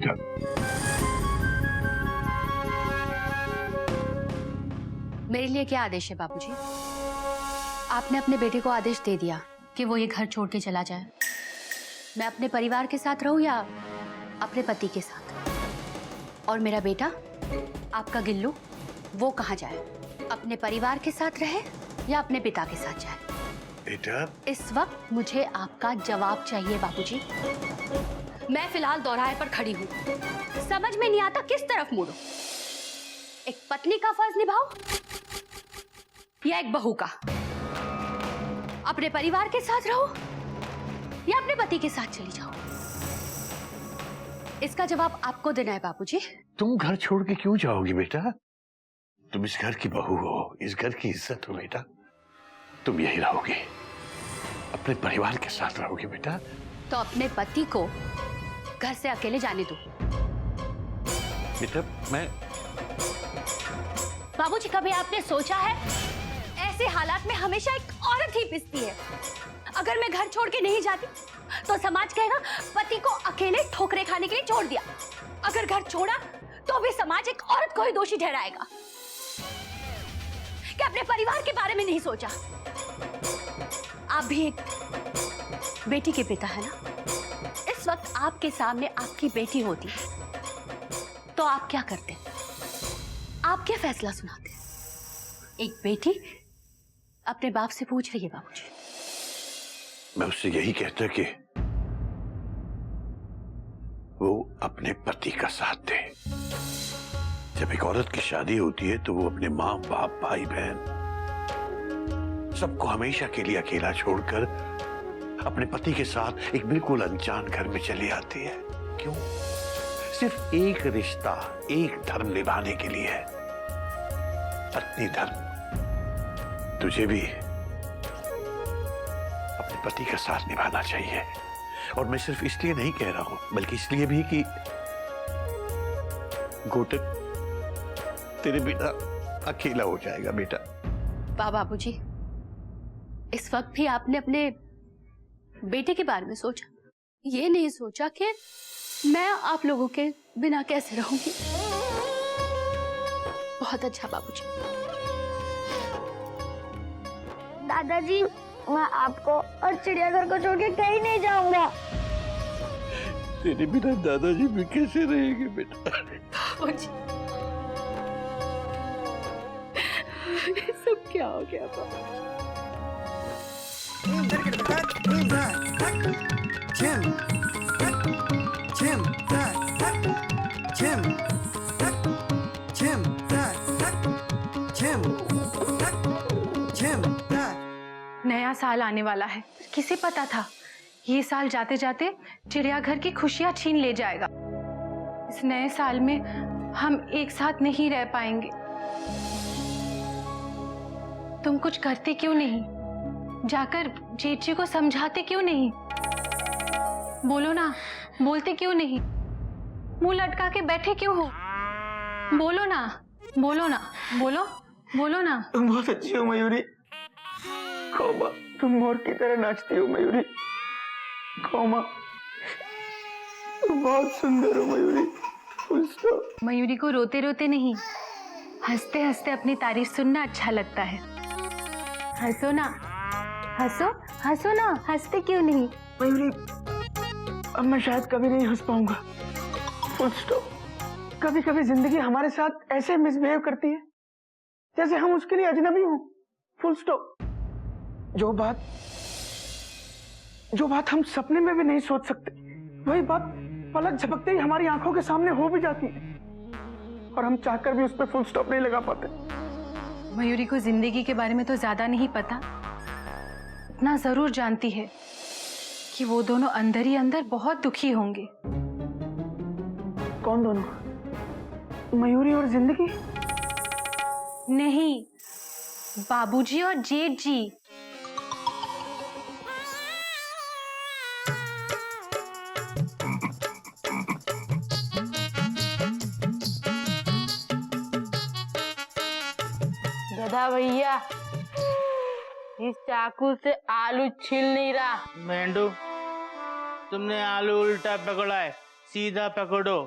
बेटा। मेरे लिए क्या आदेश है बाबूजी? आपने अपने बेटे को आदेश दे दिया कि वो ये घर छोड़ के चला जाए। मैं अपने परिवार के साथ रहूं या अपने पति के साथ? और मेरा बेटा आपका गिल्लू, वो कहाँ जाए? अपने परिवार के साथ रहे या अपने पिता के साथ जाए? बेटा, इस वक्त मुझे आपका जवाब चाहिए बाबूजी। मैं फिलहाल दोराहे पर खड़ी हूँ, समझ में नहीं आता किस तरफ मुड़ूं। एक पत्नी का फर्ज निभाओ या एक बहू का? अपने परिवार के साथ रहो या अपने पति के साथ चली जाओ? इसका जवाब आपको देना है बाबूजी। तुम घर छोड़ के क्यों जाओगी बेटा? तुम इस घर की बहू हो, इस घर की इज्जत हो बेटा। तुम यही रहोगी, अपने परिवार के साथ रहोगी बेटा। तो अपने पति को घर से अकेले जाने दो। बेटा मैं बाबूजी, कभी आपने सोचा है ऐसे हालात में हमेशा एक औरत ही पिसती है? अगर मैं घर छोड़ के नहीं जाती तो समाज कहेगा पति को अकेले ठोकरे खाने के लिए छोड़ दिया। अगर घर छोड़ा तो भी समाज एक औरत को ही दोषी ठहराएगा कि अपने परिवार के बारे में नहीं सोचा। आप भी एक बेटी के पिता है ना? इस वक्त आपके सामने आपकी बेटी होती तो आप क्या करते? आप क्या फैसला सुनाते? एक बेटी अपने बाप से पूछ रही है बाबूजी। मैं उससे यही कहता कि वो अपने पति का साथ दे। जब एक औरत की शादी होती है तो वो अपने माँ बाप, भाई बहन सबको हमेशा के लिए अकेला छोड़कर अपने पति के साथ एक बिल्कुल अनजान घर में चली आती है। क्यों? सिर्फ एक रिश्ता, एक धर्म निभाने के लिए है, पत्नी धर्म। तुझे भी अपने पति का साथ निभाना चाहिए। और मैं सिर्फ इसलिए नहीं कह रहा हूं, बल्कि इसलिए भी कि घोटक तेरे बिना अकेला हो जाएगा बेटा। बाबूजी, इस वक्त भी आपने अपने बेटे के बारे में सोचा? ये नहीं सोचा कि मैं आप लोगों के बिना कैसे रहूंगी? बहुत अच्छा बाबूजी। दादाजी, मैं आपको और चिड़ियाघर को छोड़ के कहीं नहीं जाऊंगा। तेरे बिना दादाजी भी कैसे रहेंगे बेटा? बाबूजी, ये सब क्या हो गया बाबूजी? नया साल आने वाला है, किसे पता था ये साल जाते जाते चिड़ियाघर की खुशियां छीन ले जाएगा। इस नए साल में हम एक साथ नहीं रह पाएंगे। तुम कुछ करते क्यों नहीं? जाकर जेठ जी को समझाते क्यों नहीं? बोलो ना, बोलते क्यों नहीं? मुंह लटका के बैठे क्यों हो? बोलो ना, बोलो ना, बोलो, बोलो ना। तुम बहुत अच्छी हो मयूरी। खौमा, तुम मोर की तरह नाचती हो मयूरी। खौमा, तुम बहुत सुंदर हो मयूरी। मयूरी को रोते रोते नहीं, हंसते हंसते अपनी तारीफ सुनना अच्छा लगता है। हंसो ना, हंसो, हंसो ना, हंसते क्यों नहीं? मयूरी, अब मैं शायद कभी नहीं हंस पाऊंगा। Full stop. कभी कभी जिंदगी हमारे साथ ऐसे मिसबिहेव करती है जैसे हम उसके लिए अजनबी हों। Full stop. जो बात हम सपने में भी नहीं सोच सकते, वही बात पलक झपकते ही हमारी आंखों के सामने हो भी जाती है और हम चाहकर भी उस पर फुल स्टॉप नहीं लगा पाते। मयूरी को जिंदगी के बारे में तो ज्यादा नहीं पता, इतना जरूर जानती है कि वो दोनों अंदर ही अंदर बहुत दुखी होंगे। कौन दोनों? मयूरी और जिंदगी? नहीं, बाबूजी और जेठ जी। गधा भैया, इस चाकू से आलू छिल नहीं रहा। मेंढू, तुमने आलू उल्टा पकड़ा है, सीधा पकड़ो।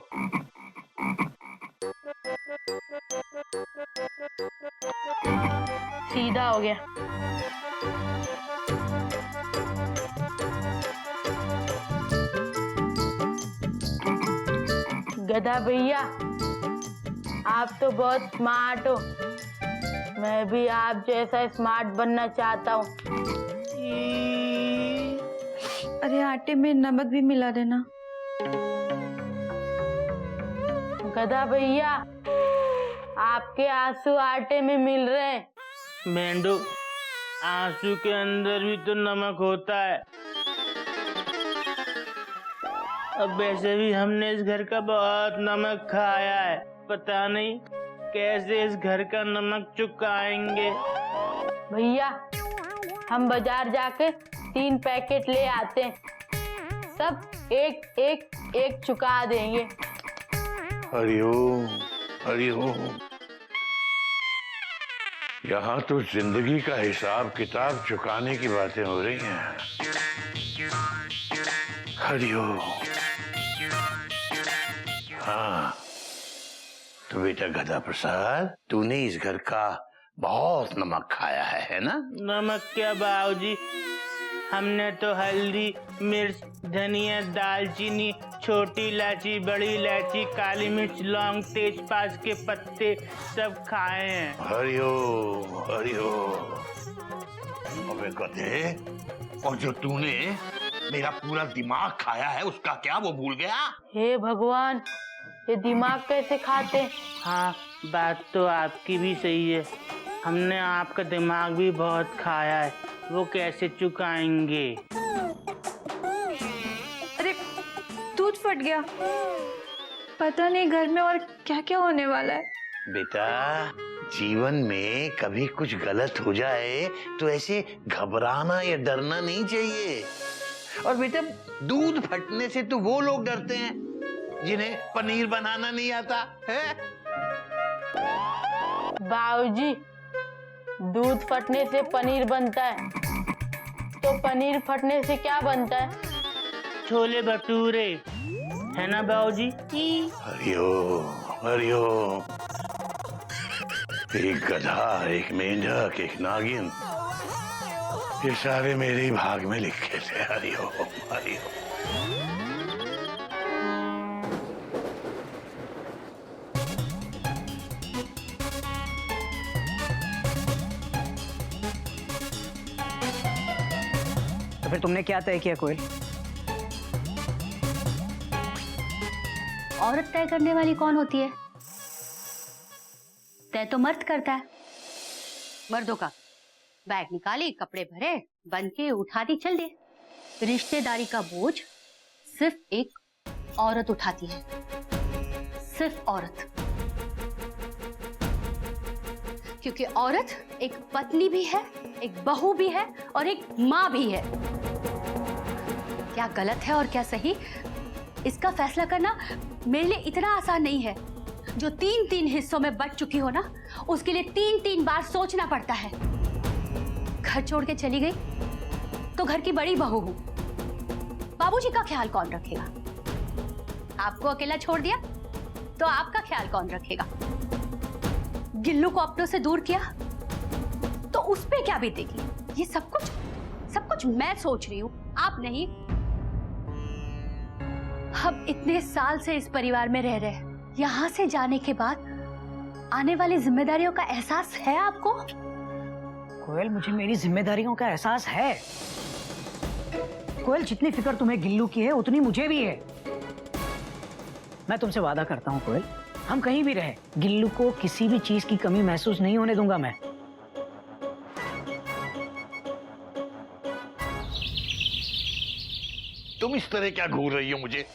सीधा हो गया। गधा भैया, आप तो बहुत स्मार्ट हो। मैं भी आप जैसा स्मार्ट बनना चाहता हूँ। अरे आटे में नमक भी मिला देना। गधा भैया, आपके आंसू आटे में मिल रहे हैं। मेंढू, आंसू के अंदर भी तो नमक होता है। अब वैसे भी हमने इस घर का बहुत नमक खाया है, पता नहीं कैसे इस घर का नमक चुकाएंगे। भैया, हम बाजार जाके 3 पैकेट ले आते हैं, सब एक एक एक चुका देंगे। हरिओम हरिओम। यहाँ तो जिंदगी का हिसाब किताब चुकाने की बातें हो रही हैं। हरिओम। हाँ, तो बेटा गधा प्रसाद, तूने इस घर का बहुत नमक खाया है ना? नमक क्या बाबूजी, हमने तो हल्दी, मिर्च, धनिया, दालचीनी, छोटी इलायची, बड़ी इलायची, काली मिर्च, लौंग, तेजपात के पत्ते सब खाए हैं। हरिओम हरिओम। अबे गधे, और जो तूने मेरा पूरा दिमाग खाया है उसका क्या, वो भूल गया? हे भगवान, ये दिमाग कैसे खाते? हाँ, बात तो आपकी भी सही है, हमने आपका दिमाग भी बहुत खाया है, वो कैसे चुकाएंगे? अरे दूध फट गया, पता नहीं घर में और क्या क्या होने वाला है। बेटा, जीवन में कभी कुछ गलत हो जाए तो ऐसे घबराना या डरना नहीं चाहिए। और बेटा, दूध फटने से तो वो लोग डरते हैं जिन्हें पनीर बनाना नहीं आता है। बाबूजी, दूध फटने से पनीर बनता है, तो पनीर फटने से क्या बनता है? छोले भटूरे, है ना बाबूजी? हरिओम हरिओम। एक गधा, एक मेंढक, एक नागिन, ये सारे मेरे ही भाग में लिखे थे। हरिओम हरिओम। तो फिर तुमने क्या तय किया कोयल? औरत तय करने वाली कौन होती है? तय तो मर्द करता है। मर्दों का बैग निकाली, कपड़े भरे, बंद के उठा दी, चल दिए। रिश्तेदारी का बोझ सिर्फ एक औरत उठाती है, सिर्फ औरत। क्योंकि औरत एक पत्नी भी है, एक बहू भी है और एक माँ भी है। क्या गलत है और क्या सही, इसका फैसला करना मेरे लिए इतना आसान नहीं है। जो 3-3 हिस्सों में बंट चुकी हो ना, उसके लिए 3-3 बार सोचना पड़ता है। घर छोड़ के चली गई तो घर की बड़ी बहू हूं, बाबूजी का ख्याल कौन रखेगा? आपको अकेला छोड़ दिया तो आपका ख्याल कौन रखेगा? गिल्लू को अपनों से दूर किया तो उस पे क्या बीतेगी? ये सब कुछ मैं सोच रही हूं, आप नहीं। हम इतने साल से इस परिवार में रह रहे, यहाँ से जाने के बाद आने वाली जिम्मेदारियों का एहसास है आपको? कोयल, मुझे मेरी जिम्मेदारियों का एहसास है। कोयल, जितनी फिक्र तुम्हें गिल्लू की है उतनी मुझे भी है। मैं तुमसे वादा करता हूँ कोयल, हम कहीं भी रहे, गिल्लू को किसी भी चीज की कमी महसूस नहीं होने दूंगा मैं। तुम इस तरह क्या घूर रही हो मुझे?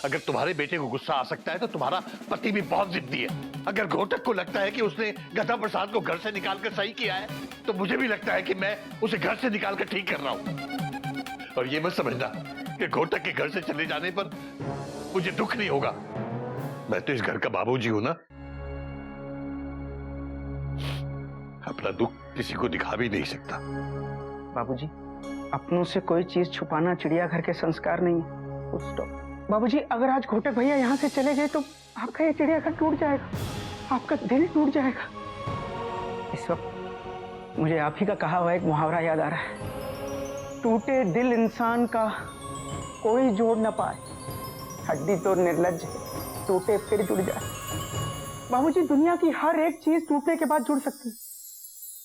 अगर तुम्हारे बेटे को गुस्सा आ सकता है तो तुम्हारा पति भी बहुत जिद्दी है। अगर घोटक को लगता है कि उसने गधा प्रसाद को घर से निकालकर सही किया है, तो मुझे भी लगता है कि मैं उसे घर से निकालकर ठीक कर रहा हूं। और ये मत समझना कि घोटक के घर से चले जाने पर मुझे दुख नहीं होगा। मैं तो इस घर का बाबूजी हूं ना। अपना दुख किसी को दिखा भी नहीं सकता। बाबूजी, अपनों से कोई चीज छुपाना चिड़ियाघर के संस्कार नहीं है। बाबूजी अगर आज घोटक भैया यहाँ से चले गए तो आपका ये चिड़ियाघर टूट जाएगा, आपका दिल टूट जाएगा। इस वक्त मुझे आप ही का कहा हुआ एक मुहावरा याद आ रहा है, टूटे दिल इंसान का कोई जोड़ न पाए, हड्डी तो निर्लज है, टूटे फिर जुड़ जाए। बाबूजी दुनिया की हर एक चीज टूटने के बाद जुड़ सकती है,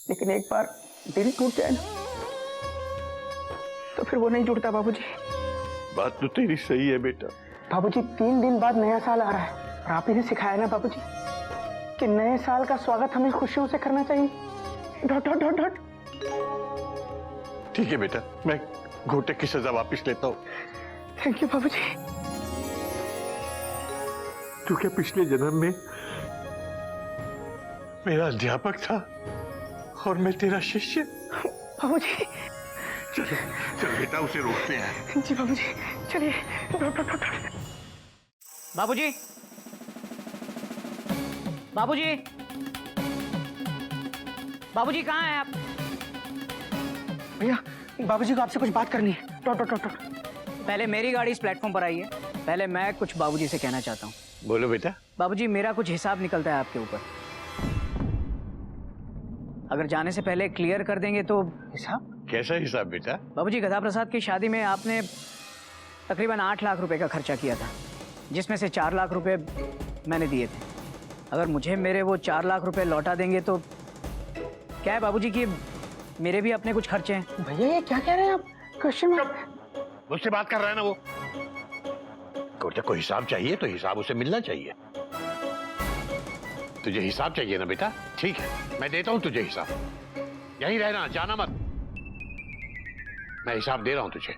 लेकिन एक बार दिल टूट जाए ना तो फिर वो नहीं जुड़ता बाबूजी। बात तो तेरी सही है बेटा। बाबूजी 3 दिन बाद नया साल आ रहा है और आप ही ने सिखाया ना बाबूजी कि नए साल का स्वागत हमें खुशियों से करना चाहिए। Dot dot dot dot. ठीक है बेटा, मैं घोटक की सजा वापस लेता हूँ। थैंक यू बाबूजी। तू क्या पिछले जन्म में मेरा अध्यापक था और मैं तेरा शिष्य? बाबूजी चलो चल बेटा, उसे रोकते हैं। जी बाबूजी चलिए। Dot dot dot. बाबूजी, बाबूजी, बाबूजी कहाँ हैं आप? भैया बाबूजी को आपसे कुछ बात करनी है। Dot dot dot dot. पहले मेरी गाड़ी इस प्लेटफॉर्म पर आई है, पहले मैं कुछ बाबूजी से कहना चाहता हूँ। बोलो बेटा। बाबूजी मेरा कुछ हिसाब निकलता है आपके ऊपर, अगर जाने से पहले क्लियर कर देंगे तो। हिसाब? कैसा हिसाब बेटा? बाबूजी गधा प्रसाद की शादी में आपने तकरीबन 8 लाख रुपए का खर्चा किया था, जिसमें से 4 लाख रुपए मैंने दिए थे। अगर मुझे मेरे वो 4 लाख रुपए लौटा देंगे तो क्या है बाबूजी कि मेरे भी अपने कुछ खर्चे हैं। भैया ये क्या कह रहे हैं आप? क्वेश्चन मुझसे बात कर रहा है ना वो। घोटक को हिसाब चाहिए तो हिसाब उसे मिलना चाहिए। तुझे हिसाब चाहिए ना बेटा? ठीक है, मैं देता हूं तुझे हिसाब। यहीं रहना, जाना मत। मैं हिसाब दे रहा हूं तुझे।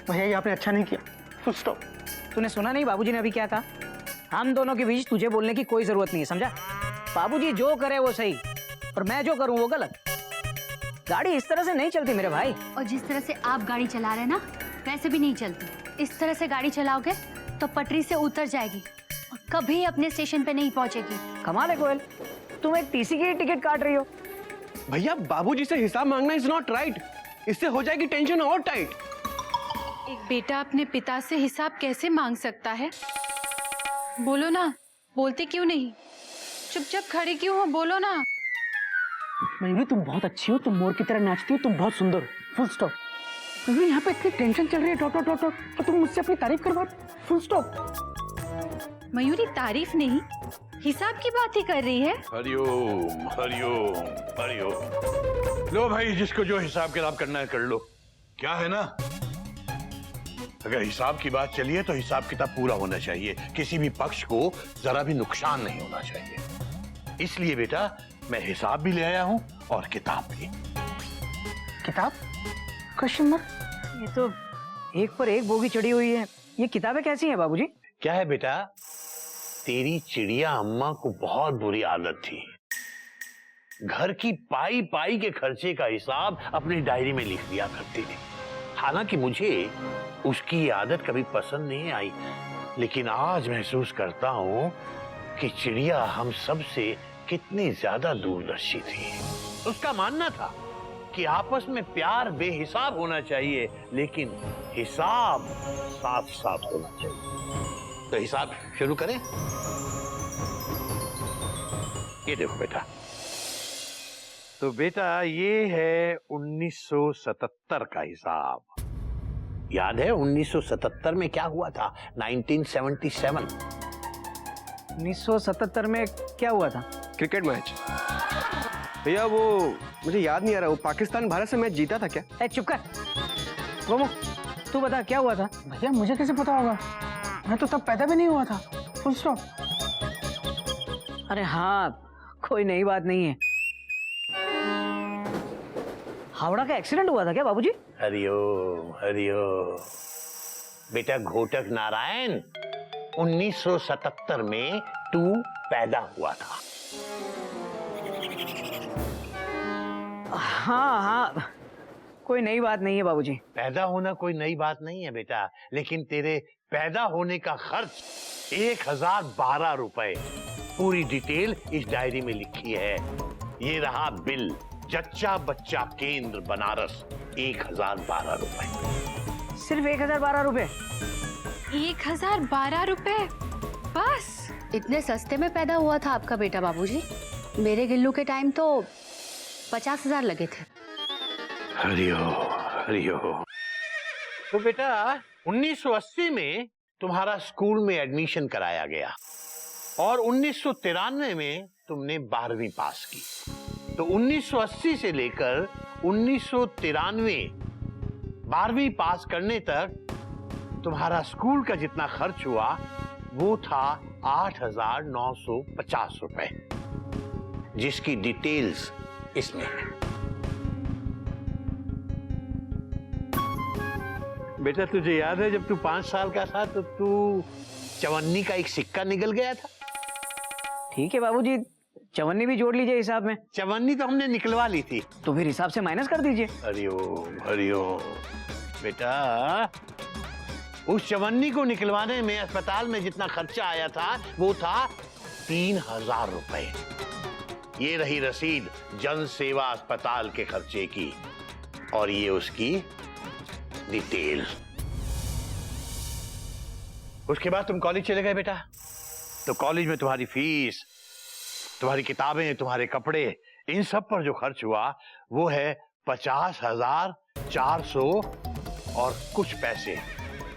भैया ये आपने अच्छा नहीं किया। Full stop. तूने सुना नहीं बाबूजी ने अभी क्या कहा? हम दोनों के बीच तुझे बोलने की कोई जरूरत नहीं है, समझा? बाबूजी जो करे वो सही और मैं जो करूं वो गलत। गाड़ी इस तरह से नहीं चलती मेरे भाई। और जिस तरह से आप गाड़ी चला रहे ना वैसे भी नहीं चलती। इस तरह से गाड़ी चलाओगे तो पटरी से उतर जाएगी और कभी अपने स्टेशन पे नहीं पहुंचेगी। कमाल है कोयल, तुम एक टीसी की टिकट काट रही हो। भैया बाबूजी से हिसाब मांगना इज नॉट राइट, इससे हो जाएगी टेंशन और टाइट। एक बेटा अपने पिता से हिसाब कैसे मांग सकता है? बोलो ना, बोलते क्यों नहीं? चुपचाप खड़ी क्यों हो? बोलो ना। मयूरी तुम बहुत अच्छी हो, तुम मोर की तरह नाचती हो, तुम बहुत सुंदर हो। Full stop. मयूरी यहाँ पे इतनी टेंशन चल रही है। Dot dot dot dot. तो तुम मुझसे अपनी तारीफ करवा। Full stop. मयूरी तारीफ नहीं, हिसाब की बात ही कर रही है। हरिओम हरिओम हरिओम। लो भाई, जिसको जो हिसाब किताब करना है कर लो। क्या है ना, अगर हिसाब की बात चली है तो हिसाब किताब पूरा होना चाहिए, किसी भी पक्ष को जरा भी नुकसान नहीं होना चाहिए। इसलिए बेटा मैं हिसाब भी ले आया हूं और किताब भी। किताब? Question mark. ये तो एक पर एक बोगी चढ़ी हुई है। ये किताबें कैसी हैं बाबूजी? क्या है बेटा, तेरी चिड़िया अम्मा को बहुत बुरी आदत थी। घर की पाई पाई के खर्चे का हिसाब अपनी डायरी में लिख दिया करती थी। हालांकि मुझे उसकी ये आदत कभी पसंद नहीं आई, लेकिन आज महसूस करता हूं कि चिड़िया हम सब से कितनी ज्यादा दूरदर्शी थी। उसका मानना था कि आपस में प्यार बेहिसाब होना चाहिए, लेकिन हिसाब साफ साफ होना चाहिए। तो हिसाब शुरू करें? ये देखो बेटा। तो बेटा ये है 1977 का हिसाब। याद है 1977 में क्या हुआ था? 1977। 1977 में क्या हुआ था? Cricket match. भैया वो मुझे याद नहीं आ रहा, वो पाकिस्तान भारत से मैच जीता था क्या? ए चुप कर गोमो, तू बता क्या हुआ था? भैया मुझे कैसे पता होगा, मैं तो तब पैदा भी नहीं हुआ था। Full stop. अरे हाँ, कोई नई बात नहीं है। हावड़ा का एक्सीडेंट हुआ था क्या बाबूजी? हरिओम हरिओम। बेटा घोटक नारायण 1977 में तू पैदा हुआ था। हाँ हाँ, कोई नई बात नहीं है बाबूजी। पैदा होना कोई नई बात नहीं है बेटा, लेकिन तेरे पैदा होने का खर्च 1012 रुपए। पूरी डिटेल इस डायरी में लिखी है। ये रहा बिल जच्चा बच्चा केंद्र बनारस 1012 रुपए। सिर्फ 1012 रुपए? 1012 रुपए बस? इतने सस्ते में पैदा हुआ था आपका बेटा बाबूजी। मेरे गिल्लू के टाइम तो 50,000 लगे थे। हरिओ हरिओ। तो बेटा 1980 में तुम्हारा स्कूल में एडमिशन कराया गया और 1993 में तुमने 12वीं पास की। तो 1980 से लेकर 1993 12वीं पास करने तक तुम्हारा स्कूल का जितना खर्च हुआ वो था 8,950 रुपए, जिसकी डिटेल्स इसमें है। बेटा तुझे याद है जब तू 5 साल का था तो तू चवन्नी का एक सिक्का निकल गया था? ठीक है बाबूजी, चवन्नी भी जोड़ लीजिए हिसाब में। चवन्नी तो हमने निकलवा ली थी। तो फिर हिसाब से माइनस कर दीजिए। हरिओम हरिओम। बेटा उस चवन्नी को निकलवाने में अस्पताल में जितना खर्चा आया था वो था 3,000 रुपए। ये रही रसीद जन सेवा अस्पताल के खर्चे की और ये उसकी डिटेल। उसके बाद तुम कॉलेज चले गए बेटा। तो कॉलेज में तुम्हारी फीस, तुम्हारी किताबें, तुम्हारे कपड़े, इन सब पर जो खर्च हुआ वो है 50,400 और कुछ पैसे।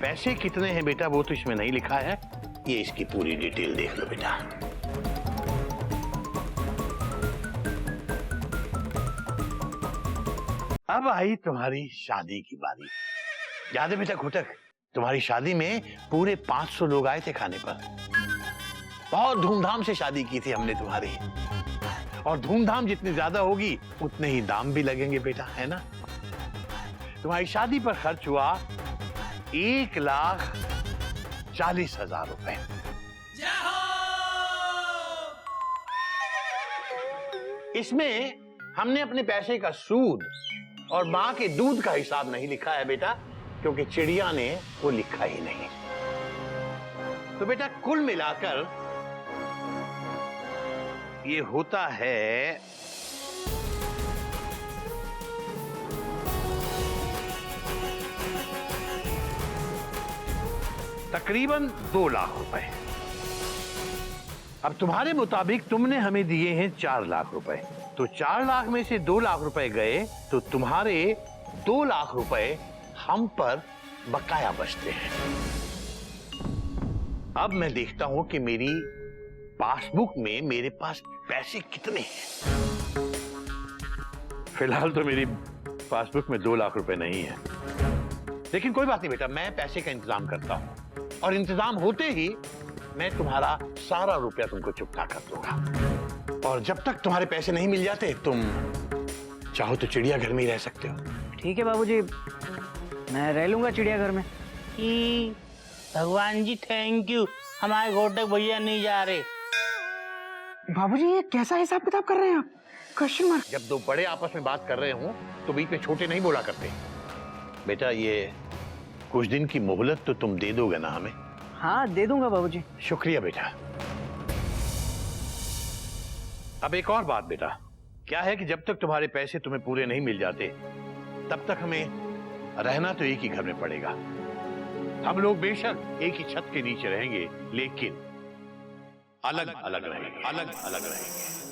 पैसे कितने हैं बेटा वो तो इसमें नहीं लिखा है, ये इसकी पूरी डिटेल देख लो बेटा। अब आई तुम्हारी शादी की बारी। याद है बेटा घुटक, तुम्हारी शादी में पूरे 500 लोग आए थे खाने पर। बहुत धूमधाम से शादी की थी हमने तुम्हारी, और धूमधाम जितनी ज्यादा होगी उतने ही दाम भी लगेंगे बेटा, है ना। तुम्हारी शादी पर खर्च हुआ 1,40,000 रुपए। इसमें हमने अपने पैसे का सूद और मां के दूध का हिसाब नहीं लिखा है बेटा, क्योंकि चिड़िया ने वो लिखा ही नहीं। तो बेटा कुल मिलाकर ये होता है तकरीबन 2 लाख रुपए। अब तुम्हारे मुताबिक तुमने हमें दिए हैं 4 लाख रुपए, तो 4 लाख में से 2 लाख रुपए गए तो तुम्हारे 2 लाख रुपए हम पर बकाया बचते हैं। अब मैं देखता हूं कि मेरी पासबुक में मेरे पास पैसे कितने हैं। फिलहाल तो मेरी पासबुक में 2 लाख रुपए नहीं है, लेकिन कोई बात नहीं बेटा, मैं पैसे का इंतजाम करता हूं और इंतजाम होते ही मैं तुम्हारा सारा रुपया तुमको चुकता कर दूंगा। और जब तक तुम्हारे पैसे नहीं मिल जाते तुम चाहो तो चिड़ियाघर में ही रह सकते हो। ठीक है बाबूजी, मैं रह लूंगा चिड़ियाघर में। भगवान जी थैंक यू, हमारे घोटक भैया नहीं जा रहे। बाबूजी ये कैसा हिसाब किताब कर रहे हैं आप? Question mark. जब दो बड़े आपस में बात कर रहे हो तो बीच में छोटे नहीं बोला करते। बेटा ये कुछ दिन की मोहलत तो तुम दे दोगे ना हमें? हाँ दे दूंगा बाबूजी। शुक्रिया बेटा। अब एक और बात बेटा, क्या है कि जब तक तुम्हारे पैसे तुम्हें पूरे नहीं मिल जाते तब तक हमें रहना तो एक ही घर में पड़ेगा। हम लोग बेशक एक ही छत के नीचे रहेंगे, लेकिन अलग अलग रहेंगे, अलग अलग रहेंगे।